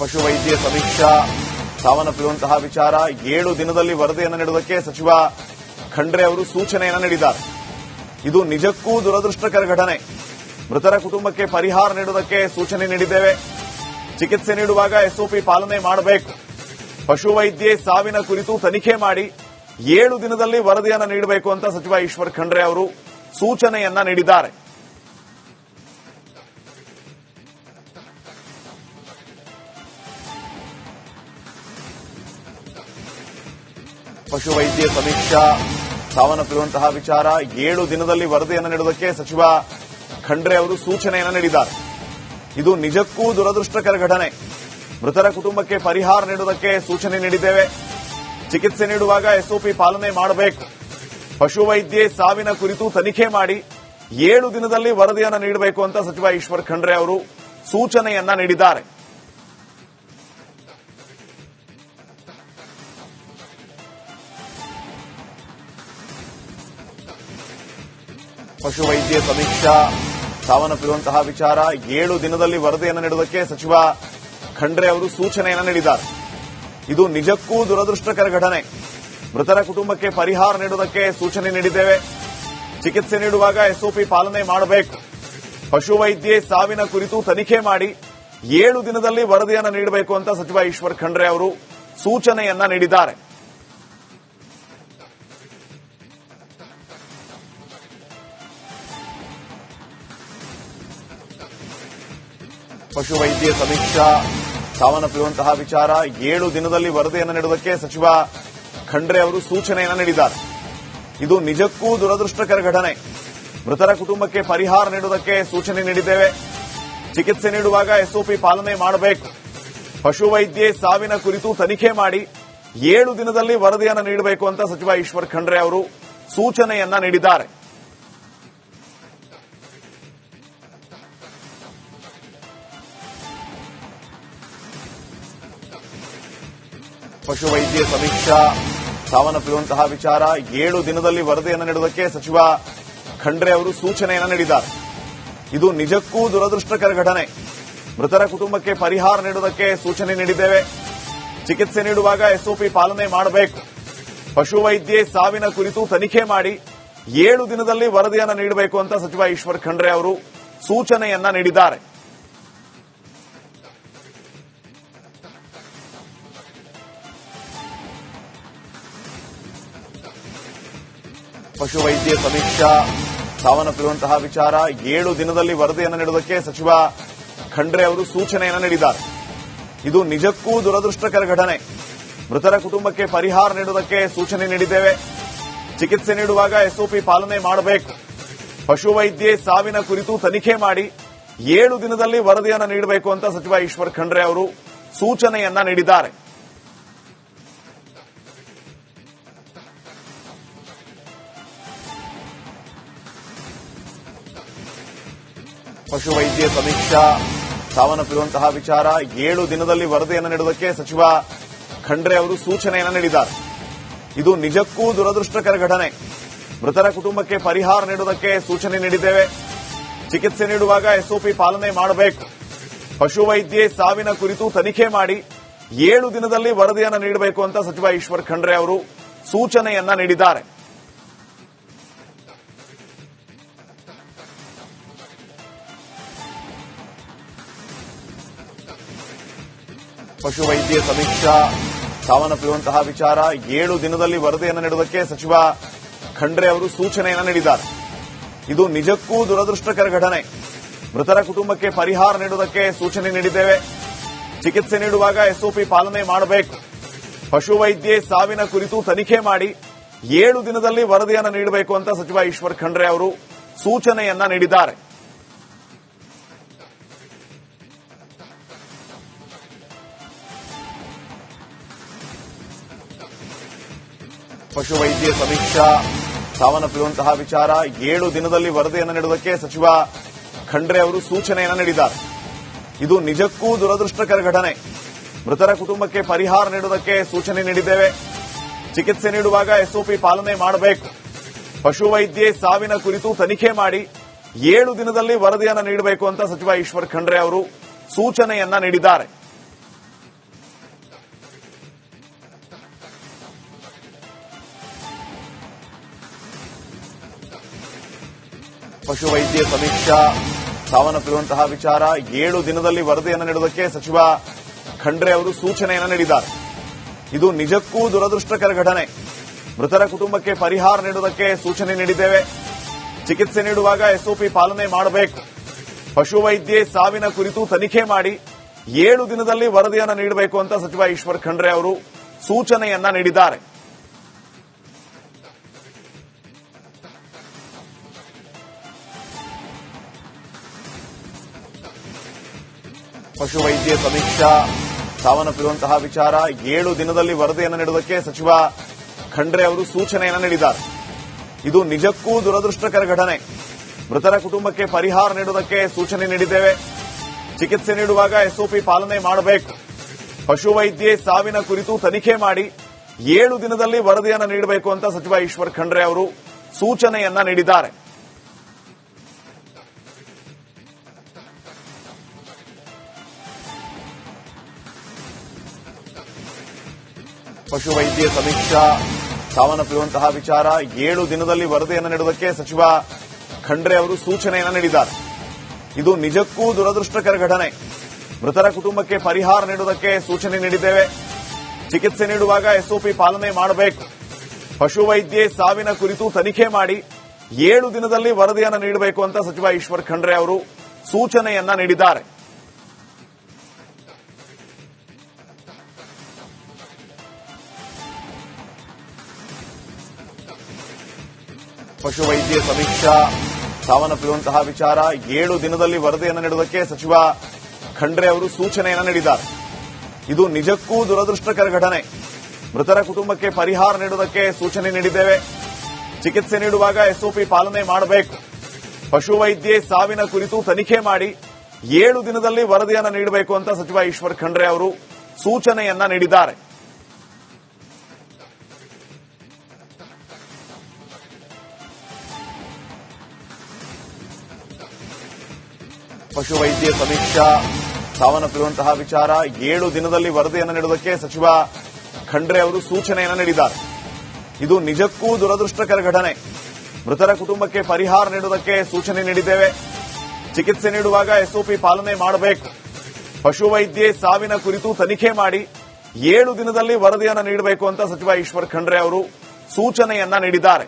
ಪಶುವೈದ್ಯ ಸಮೀಕ್ಷಾ ಸಾವನ್ನಪ್ಪಿರುವಂತಹ ವಿಚಾರ 7 ದಿನದಲ್ಲಿ ವರದಿಯನ್ನು ನೀಡುವುದಕ್ಕೆ ಸಚಿವ ಖಂಡ್ರೆ ಅವರು ಸೂಚನೆಯನ್ನು ನೀಡಿದ್ದಾರೆ. ಇದು ನಿಜಕ್ಕೂ ದುರದೃಷ್ಟಕರ ಘಟನೆ. ಮೃತರ ಕುಟುಂಬಕ್ಕೆ ಪರಿಹಾರ ನೀಡುವುದಕ್ಕೆ ಸೂಚನೆ ನೀಡಿದ್ದೇವೆ. ಚಿಕಿತ್ಸೆ ನೀಡುವಾಗ ಎಸ್ಒಪಿ ಪಾಲನೆ ಮಾಡಬೇಕು. ಪಶುವೈದ್ಯೆ ಸಾವಿನ ಕುರಿತು ತನಿಖೆ ಮಾಡಿ 7 ದಿನದಲ್ಲಿ ವರದಿಯನ್ನು ನೀಡಬೇಕು ಅಂತ ಸಚಿವ ಈಶ್ವರ್ ಖಂಡ್ರೆ ಅವರು ಸೂಚನೆಯನ್ನ ನೀಡಿದ್ದಾರೆ. ಪಶುವೈದ್ಯ ಸಮೀಕ್ಷಾ ಸಾವನ್ನಪ್ಪಿರುವಂತಹ ವಿಚಾರ 7 ದಿನದಲ್ಲಿ ವರದಿಯನ್ನು ನೀಡುವುದಕ್ಕೆ ಸಚಿವ ಖಂಡ್ರೆ ಅವರು ಸೂಚನೆಯನ್ನು ನೀಡಿದ್ದಾರೆ. ಇದು ನಿಜಕ್ಕೂ ದುರದೃಷ್ಟಕರ ಘಟನೆ. ಮೃತರ ಕುಟುಂಬಕ್ಕೆ ಪರಿಹಾರ ನೀಡುವುದಕ್ಕೆ ಸೂಚನೆ ನೀಡಿದ್ದೇವೆ. ಚಿಕಿತ್ಸೆ ನೀಡುವಾಗ ಎಸ್ಒಪಿ ಪಾಲನೆ ಮಾಡಬೇಕು. ಪಶುವೈದ್ಯೆ ಸಾವಿನ ಕುರಿತು ತನಿಖೆ ಮಾಡಿ 7 ದಿನದಲ್ಲಿ ವರದಿಯನ್ನು ನೀಡಬೇಕು ಅಂತ ಸಚಿವ ಈಶ್ವರ್ ಖಂಡ್ರೆ ಅವರು ಸೂಚನೆಯನ್ನ ನೀಡಿದ್ದಾರೆ. ಪಶುವೈದ್ಯ ಸಮೀಕ್ಷಾ ಸಾವನ್ನಪ್ಪಿರುವಂತಹ ವಿಚಾರ 7 ದಿನದಲ್ಲಿ ವರದಿಯನ್ನು ನೀಡುವುದಕ್ಕೆ ಸಚಿವ ಖಂಡ್ರೆ ಅವರು ಸೂಚನೆಯನ್ನು ನೀಡಿದ್ದಾರೆ. ಇದು ನಿಜಕ್ಕೂ ದುರದೃಷ್ಟಕರ ಘಟನೆ. ಮೃತರ ಕುಟುಂಬಕ್ಕೆ ಪರಿಹಾರ ನೀಡುವುದಕ್ಕೆ ಸೂಚನೆ ನೀಡಿದ್ದೇವೆ. ಚಿಕಿತ್ಸೆ ನೀಡುವಾಗ ಎಸ್ಒಪಿ ಪಾಲನೆ ಮಾಡಬೇಕು. ಪಶುವೈದ್ಯೆ ಸಾವಿನ ಕುರಿತು ತನಿಖೆ ಮಾಡಿ 7 ದಿನದಲ್ಲಿ ವರದಿಯನ್ನು ನೀಡಬೇಕು ಅಂತ ಸಚಿವ ಈಶ್ವರ್ ಖಂಡ್ರೆ ಅವರು ಸೂಚನೆಯನ್ನ ನೀಡಿದ್ದಾರೆ. ಪಶುವೈದ್ಯ ಸಮೀಕ್ಷಾ ಸಾವನ್ನಪ್ಪಿರುವಂತಹ ವಿಚಾರ 7 ದಿನದಲ್ಲಿ ವರದಿಯನ್ನು ನೀಡುವುದಕ್ಕೆ ಸಚಿವ ಖಂಡ್ರೆ ಅವರು ಸೂಚನೆಯನ್ನು ನೀಡಿದ್ದಾರೆ. ಇದು ನಿಜಕ್ಕೂ ದುರದೃಷ್ಟಕರ ಘಟನೆ. ಮೃತರ ಕುಟುಂಬಕ್ಕೆ ಪರಿಹಾರ ನೀಡುವುದಕ್ಕೆ ಸೂಚನೆ ನೀಡಿದ್ದೇವೆ. ಚಿಕಿತ್ಸೆ ನೀಡುವಾಗ ಎಸ್ಒಪಿ ಪಾಲನೆ ಮಾಡಬೇಕು. ಪಶುವೈದ್ಯೆ ಸಾವಿನ ಕುರಿತು ತನಿಖೆ ಮಾಡಿ 7 ದಿನದಲ್ಲಿ ವರದಿಯನ್ನು ನೀಡಬೇಕು ಅಂತ ಸಚಿವ ಈಶ್ವರ್ ಖಂಡ್ರೆ ಅವರು ಸೂಚನೆಯನ್ನ ನೀಡಿದ್ದಾರೆ. ಪಶುವೈದ್ಯ ಸಮೀಕ್ಷಾ ಸಾವನ್ನಪ್ಪಿರುವಂತಹ ವಿಚಾರ 7 ದಿನದಲ್ಲಿ ವರದಿಯನ್ನು ನೀಡುವುದಕ್ಕೆ ಸಚಿವ ಖಂಡ್ರೆ ಅವರು ಸೂಚನೆಯನ್ನು ನೀಡಿದ್ದಾರೆ. ಇದು ನಿಜಕ್ಕೂ ದುರದೃಷ್ಟಕರ ಘಟನೆ. ಮೃತರ ಕುಟುಂಬಕ್ಕೆ ಪರಿಹಾರ ನೀಡುವುದಕ್ಕೆ ಸೂಚನೆ ನೀಡಿದ್ದೇವೆ. ಚಿಕಿತ್ಸೆ ನೀಡುವಾಗ ಎಸ್ಒಪಿ ಪಾಲನೆ ಮಾಡಬೇಕು. ಪಶುವೈದ್ಯೆ ಸಾವಿನ ಕುರಿತು ತನಿಖೆ ಮಾಡಿ 7 ದಿನದಲ್ಲಿ ವರದಿಯನ್ನು ನೀಡಬೇಕು ಅಂತ ಸಚಿವ ಈಶ್ವರ್ ಖಂಡ್ರೆ ಅವರು ಸೂಚನೆಯನ್ನ ನೀಡಿದ್ದಾರೆ. ಪಶುವೈದ್ಯ ಸಮೀಕ್ಷಾ ಸಾವನ್ನಪ್ಪಿರುವಂತಹ ವಿಚಾರ 7 ದಿನದಲ್ಲಿ ವರದಿಯನ್ನು ನೀಡುವುದಕ್ಕೆ ಸಚಿವ ಖಂಡ್ರೆ ಅವರು ಸೂಚನೆಯನ್ನು ನೀಡಿದ್ದಾರೆ. ಇದು ನಿಜಕ್ಕೂ ದುರದೃಷ್ಟಕರ ಘಟನೆ. ಮೃತರ ಕುಟುಂಬಕ್ಕೆ ಪರಿಹಾರ ನೀಡುವುದಕ್ಕೆ ಸೂಚನೆ ನೀಡಿದ್ದೇವೆ. ಚಿಕಿತ್ಸೆ ನೀಡುವಾಗ ಎಸ್ಒಪಿ ಪಾಲನೆ ಮಾಡಬೇಕು. ಪಶುವೈದ್ಯೆ ಸಾವಿನ ಕುರಿತು ತನಿಖೆ ಮಾಡಿ 7 ದಿನದಲ್ಲಿ ವರದಿಯನ್ನು ನೀಡಬೇಕು ಅಂತ ಸಚಿವ ಈಶ್ವರ್ ಖಂಡ್ರೆ ಅವರು ಸೂಚನೆಯನ್ನ ನೀಡಿದ್ದಾರೆ. ಪಶುವೈದ್ಯ ಸಮೀಕ್ಷಾ ಸಾವನ್ನಪ್ಪಿರುವಂತಹ ವಿಚಾರ 7 ದಿನದಲ್ಲಿ ವರದಿಯನ್ನು ನೀಡುವುದಕ್ಕೆ ಸಚಿವ ಖಂಡ್ರೆ ಅವರು ಸೂಚನೆಯನ್ನು ನೀಡಿದ್ದಾರೆ. ಇದು ನಿಜಕ್ಕೂ ದುರದೃಷ್ಟಕರ ಘಟನೆ. ಮೃತರ ಕುಟುಂಬಕ್ಕೆ ಪರಿಹಾರ ನೀಡುವುದಕ್ಕೆ ಸೂಚನೆ ನೀಡಿದ್ದೇವೆ. ಚಿಕಿತ್ಸೆ ನೀಡುವಾಗ ಎಸ್ಒಪಿ ಪಾಲನೆ ಮಾಡಬೇಕು. ಪಶುವೈದ್ಯೆ ಸಾವಿನ ಕುರಿತು ತನಿಖೆ ಮಾಡಿ 7 ದಿನದಲ್ಲಿ ವರದಿಯನ್ನು ನೀಡಬೇಕು ಅಂತ ಸಚಿವ ಈಶ್ವರ್ ಖಂಡ್ರೆ ಅವರು ಸೂಚನೆಯನ್ನ ನೀಡಿದ್ದಾರೆ. ಪಶುವೈದ್ಯ ಸಮೀಕ್ಷಾ ಸಾವನ್ನಪ್ಪಿರುವಂತಹ ವಿಚಾರ 7 ದಿನದಲ್ಲಿ ವರದಿಯನ್ನು ನೀಡುವುದಕ್ಕೆ ಸಚಿವ ಖಂಡ್ರೆ ಅವರು ಸೂಚನೆಯನ್ನು ನೀಡಿದ್ದಾರೆ. ಇದು ನಿಜಕ್ಕೂ ದುರದೃಷ್ಟಕರ ಘಟನೆ. ಮೃತರ ಕುಟುಂಬಕ್ಕೆ ಪರಿಹಾರ ನೀಡುವುದಕ್ಕೆ ಸೂಚನೆ ನೀಡಿದ್ದೇವೆ. ಚಿಕಿತ್ಸೆ ನೀಡುವಾಗ ಎಸ್ಒಪಿ ಪಾಲನೆ ಮಾಡಬೇಕು. ಪಶುವೈದ್ಯೆ ಸಾವಿನ ಕುರಿತು ತನಿಖೆ ಮಾಡಿ 7 ದಿನದಲ್ಲಿ ವರದಿಯನ್ನು ನೀಡಬೇಕು ಅಂತ ಸಚಿವ ಈಶ್ವರ್ ಖಂಡ್ರೆ ಅವರು ಸೂಚನೆಯನ್ನ ನೀಡಿದ್ದಾರೆ. ಪಶುವೈದ್ಯ ಸಮೀಕ್ಷಾ ಸಾವನ್ನಪ್ಪಿರುವಂತಹ ವಿಚಾರ 7 ದಿನದಲ್ಲಿ ವರದಿಯನ್ನು ನೀಡುವುದಕ್ಕೆ ಸಚಿವ ಖಂಡ್ರೆ ಅವರು ಸೂಚನೆಯನ್ನು ನೀಡಿದ್ದಾರೆ. ಇದು ನಿಜಕ್ಕೂ ದುರದೃಷ್ಟಕರ ಘಟನೆ. ಮೃತರ ಕುಟುಂಬಕ್ಕೆ ಪರಿಹಾರ ನೀಡುವುದಕ್ಕೆ ಸೂಚನೆ ನೀಡಿದ್ದೇವೆ. ಚಿಕಿತ್ಸೆ ನೀಡುವಾಗ ಎಸ್ಒಪಿ ಪಾಲನೆ ಮಾಡಬೇಕು. ಪಶುವೈದ್ಯೆ ಸಾವಿನ ಕುರಿತು ತನಿಖೆ ಮಾಡಿ 7 ದಿನದಲ್ಲಿ ವರದಿಯನ್ನು ನೀಡಬೇಕು ಅಂತ ಸಚಿವ ಈಶ್ವರ್ ಖಂಡ್ರೆ ಅವರು ಸೂಚನೆಯನ್ನ ನೀಡಿದ್ದಾರೆ. ಪಶುವೈದ್ಯ ಸಮೀಕ್ಷಾ ಸಾವನ್ನಪ್ಪಿರುವಂತಹ ವಿಚಾರ 7 ದಿನದಲ್ಲಿ ವರದಿಯನ್ನು ನೀಡುವುದಕ್ಕೆ ಸಚಿವ ಖಂಡ್ರೆ ಅವರು ಸೂಚನೆಯನ್ನು ನೀಡಿದ್ದಾರೆ. ಇದು ನಿಜಕ್ಕೂ ದುರದೃಷ್ಟಕರ ಘಟನೆ. ಮೃತರ ಕುಟುಂಬಕ್ಕೆ ಪರಿಹಾರ ನೀಡುವುದಕ್ಕೆ ಸೂಚನೆ ನೀಡಿದ್ದೇವೆ. ಚಿಕಿತ್ಸೆ ನೀಡುವಾಗ ಎಸ್ಒಪಿ ಪಾಲನೆ ಮಾಡಬೇಕು. ಪಶುವೈದ್ಯೆ ಸಾವಿನ ಕುರಿತು ತನಿಖೆ ಮಾಡಿ 7 ದಿನದಲ್ಲಿ ವರದಿಯನ್ನು ನೀಡಬೇಕು ಅಂತ ಸಚಿವ ಈಶ್ವರ್ ಖಂಡ್ರೆ ಅವರು ಸೂಚನೆಯನ್ನ ನೀಡಿದ್ದಾರೆ. ಪಶುವೈದ್ಯ ಸಮೀಕ್ಷಾ ಸಾವನ್ನಪ್ಪಿರುವಂತಹ ವಿಚಾರ 7 ದಿನದಲ್ಲಿ ವರದಿಯನ್ನು ನೀಡುವುದಕ್ಕೆ ಸಚಿವ ಖಂಡ್ರೆ ಅವರು ಸೂಚನೆಯನ್ನು ನೀಡಿದ್ದಾರೆ. ಇದು ನಿಜಕ್ಕೂ ದುರದೃಷ್ಟಕರ ಘಟನೆ. ಮೃತರ ಕುಟುಂಬಕ್ಕೆ ಪರಿಹಾರ ನೀಡುವುದಕ್ಕೆ ಸೂಚನೆ ನೀಡಿದ್ದೇವೆ. ಚಿಕಿತ್ಸೆ ನೀಡುವಾಗ ಎಸ್ಒಪಿ ಪಾಲನೆ ಮಾಡಬೇಕು. ಪಶುವೈದ್ಯೆ ಸಾವಿನ ಕುರಿತು ತನಿಖೆ ಮಾಡಿ 7 ದಿನದಲ್ಲಿ ವರದಿಯನ್ನು ನೀಡಬೇಕು ಅಂತ ಸಚಿವ ಈಶ್ವರ್ ಖಂಡ್ರೆ ಅವರು ಸೂಚನೆಯನ್ನ ನೀಡಿದ್ದಾರೆ. ಪಶುವೈದ್ಯ ಸಮೀಕ್ಷಾ ಸಾವನ್ನಪ್ಪಿರುವಂತಹ ವಿಚಾರ 7 ದಿನದಲ್ಲಿ ವರದಿಯನ್ನು ನೀಡುವುದಕ್ಕೆ ಸಚಿವ ಖಂಡ್ರೆ ಅವರು ಸೂಚನೆಯನ್ನು ನೀಡಿದ್ದಾರೆ. ಇದು ನಿಜಕ್ಕೂ ದುರದೃಷ್ಟಕರ ಘಟನೆ. ಮೃತರ ಕುಟುಂಬಕ್ಕೆ ಪರಿಹಾರ ನೀಡುವುದಕ್ಕೆ ಸೂಚನೆ ನೀಡಿದ್ದೇವೆ. ಚಿಕಿತ್ಸೆ ನೀಡುವಾಗ ಎಸ್ಒಪಿ ಪಾಲನೆ ಮಾಡಬೇಕು. ಪಶುವೈದ್ಯೆ ಸಾವಿನ ಕುರಿತು ತನಿಖೆ ಮಾಡಿ 7 ದಿನದಲ್ಲಿ ವರದಿಯನ್ನು ನೀಡಬೇಕು ಅಂತ ಸಚಿವ ಈಶ್ವರ್ ಖಂಡ್ರೆ ಅವರು ಸೂಚನೆಯನ್ನ ನೀಡಿದ್ದಾರೆ. ಪಶುವೈದ್ಯ ಸಮೀಕ್ಷಾ ಸಾವನ್ನಪ್ಪಿರುವಂತಹ ವಿಚಾರ 7 ದಿನದಲ್ಲಿ ವರದಿಯನ್ನು ನೀಡುವುದಕ್ಕೆ ಸಚಿವ ಖಂಡ್ರೆ ಅವರು ಸೂಚನೆಯನ್ನು ನೀಡಿದ್ದಾರೆ. ಇದು ನಿಜಕ್ಕೂ ದುರದೃಷ್ಟಕರ ಘಟನೆ. ಮೃತರ ಕುಟುಂಬಕ್ಕೆ ಪರಿಹಾರ ನೀಡುವುದಕ್ಕೆ ಸೂಚನೆ ನೀಡಿದ್ದೇವೆ. ಚಿಕಿತ್ಸೆ ನೀಡುವಾಗ ಎಸ್ಒಪಿ ಪಾಲನೆ ಮಾಡಬೇಕು. ಪಶುವೈದ್ಯೆ ಸಾವಿನ ಕುರಿತು ತನಿಖೆ ಮಾಡಿ 7 ದಿನದಲ್ಲಿ ವರದಿಯನ್ನು ನೀಡಬೇಕು ಅಂತ ಸಚಿವ ಈಶ್ವರ್ ಖಂಡ್ರೆ ಅವರು ಸೂಚನೆಯನ್ನ ನೀಡಿದ್ದಾರೆ. ಪಶುವೈದ್ಯ ಸಮೀಕ್ಷಾ ಸಾವನ್ನಪ್ಪಿರುವಂತಹ ವಿಚಾರ 7 ದಿನದಲ್ಲಿ ವರದಿಯನ್ನು ನೀಡುವುದಕ್ಕೆ ಸಚಿವ ಖಂಡ್ರೆ ಅವರು ಸೂಚನೆಯನ್ನು ನೀಡಿದ್ದಾರೆ. ಇದು ನಿಜಕ್ಕೂ ದುರದೃಷ್ಟಕರ ಘಟನೆ. ಮೃತರ ಕುಟುಂಬಕ್ಕೆ ಪರಿಹಾರ ನೀಡುವುದಕ್ಕೆ ಸೂಚನೆ ನೀಡಿದ್ದೇವೆ. ಚಿಕಿತ್ಸೆ ನೀಡುವಾಗ ಎಸ್ಒಪಿ ಪಾಲನೆ ಮಾಡಬೇಕು. ಪಶುವೈದ್ಯೆ ಸಾವಿನ ಕುರಿತು ತನಿಖೆ ಮಾಡಿ 7 ದಿನದಲ್ಲಿ ವರದಿಯನ್ನು ನೀಡಬೇಕು ಅಂತ ಸಚಿವ ಈಶ್ವರ್ ಖಂಡ್ರೆ ಅವರು ಸೂಚನೆಯನ್ನ ನೀಡಿದ್ದಾರೆ.